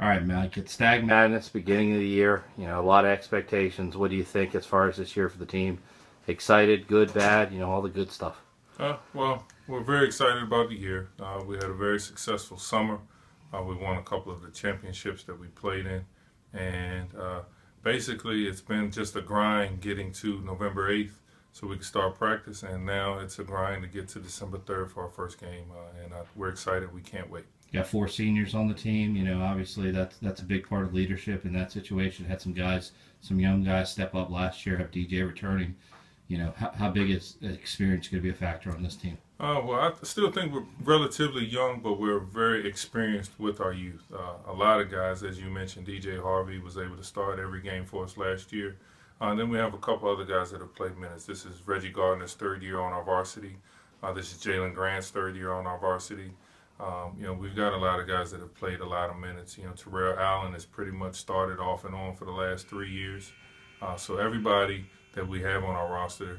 All right, Mike. It's Stag Madness, beginning of the year. You know, a lot of expectations. What do you think as far as this year for the team? Excited, good, bad, all the good stuff. Well, we're very excited about the year. We had a very successful summer. We won a couple of the championships that we played in. And basically, it's been just a grind getting to November 8th so we can start practice. And now it's a grind to get to December 3rd for our first game. And we're excited. We can't wait. You got four seniors on the team. Obviously that's a big part of leadership in that situation. Had some guys, some young guys step up last year. Have DJ returning. How big is experience going to be a factor on this team? Well, I still think we're relatively young, but we're very experienced with our youth. A lot of guys, as you mentioned, DJ Harvey was able to start every game for us last year. And then we have a couple other guys that have played minutes. This is Reggie Gardner's third year on our varsity. This is Jalen Grant's third year on our varsity. We've got a lot of guys that have played a lot of minutes. Terrell Allen has pretty much started off and on for the last 3 years. So everybody that we have on our roster,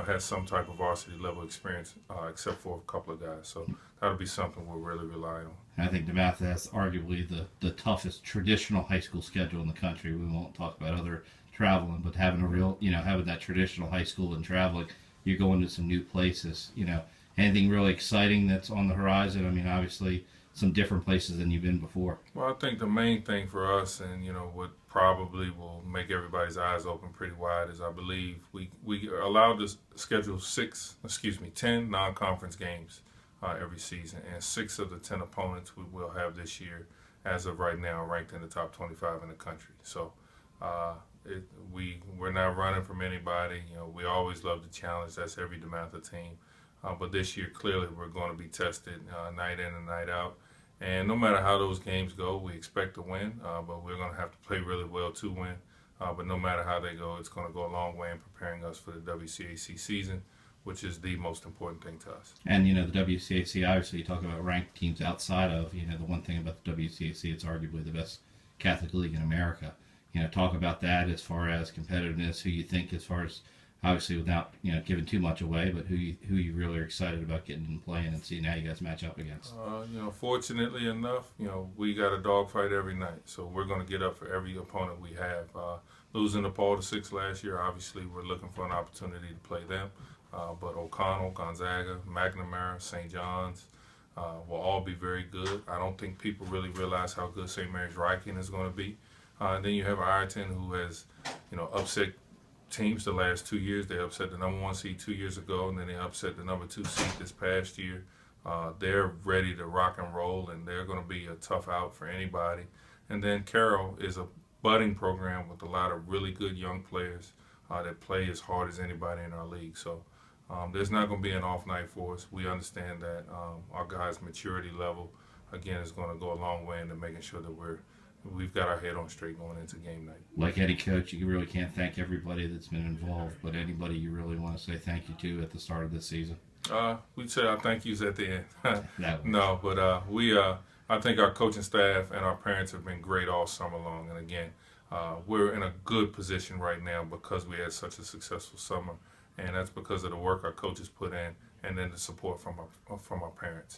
has some type of varsity level experience, except for a couple of guys. So that'll be something we'll really rely on. I think DeMatha has arguably the toughest traditional high school schedule in the country. We won't talk about other traveling, but having a real, having that traditional high school and traveling, you're going to some new places. Anything really exciting that's on the horizon? I mean, obviously some different places than you've been before. Well, I think the main thing for us, and what probably will make everybody's eyes open pretty wide, is I believe we are allowed to schedule 10 non-conference games every season, and 6 of the 10 opponents we will have this year, as of right now, ranked in the top 25 in the country. So we're not running from anybody. We always love the challenge. That's every DeMatha team. But this year, clearly, we're going to be tested night in and night out. And no matter how those games go, we expect to win. But we're going to have to play really well to win. But no matter how they go, it's going to go a long way in preparing us for the WCAC season, which is the most important thing to us. And, the WCAC, obviously, you talk about ranked teams outside of, the one thing about the WCAC, it's arguably the best Catholic league in America. Talk about that as far as competitiveness, who you think as far as, obviously without giving too much away, but who you really are excited about getting and playing and seeing how you guys match up against. Fortunately enough, we got a dogfight every night, so we're going to get up for every opponent we have. Losing to Paul VI last year, obviously we're looking for an opportunity to play them. But O'Connell, Gonzaga, McNamara, St. John's will all be very good. I don't think people really realize how good St. Mary's Ryken is going to be. And then you have Ironton, who has upset teams the last 2 years. They upset the number 1 seed 2 years ago, and then they upset the number 2 seed this past year. They're ready to rock and roll, and they're going to be a tough out for anybody. And then Carroll is a budding program with a lot of really good young players that play as hard as anybody in our league. So there's not going to be an off night for us. We understand that our guys' maturity level, again, is going to go a long way into making sure that we've got our head on straight going into game night. Like any coach, you really can't thank everybody that's been involved, but anybody you really want to say thank you to at the start of this season? We'd say our thank yous at the end. No, but I think our coaching staff and our parents have been great all summer long. And again, we're in a good position right now because we had such a successful summer, and that's because of the work our coaches put in and then the support from our parents.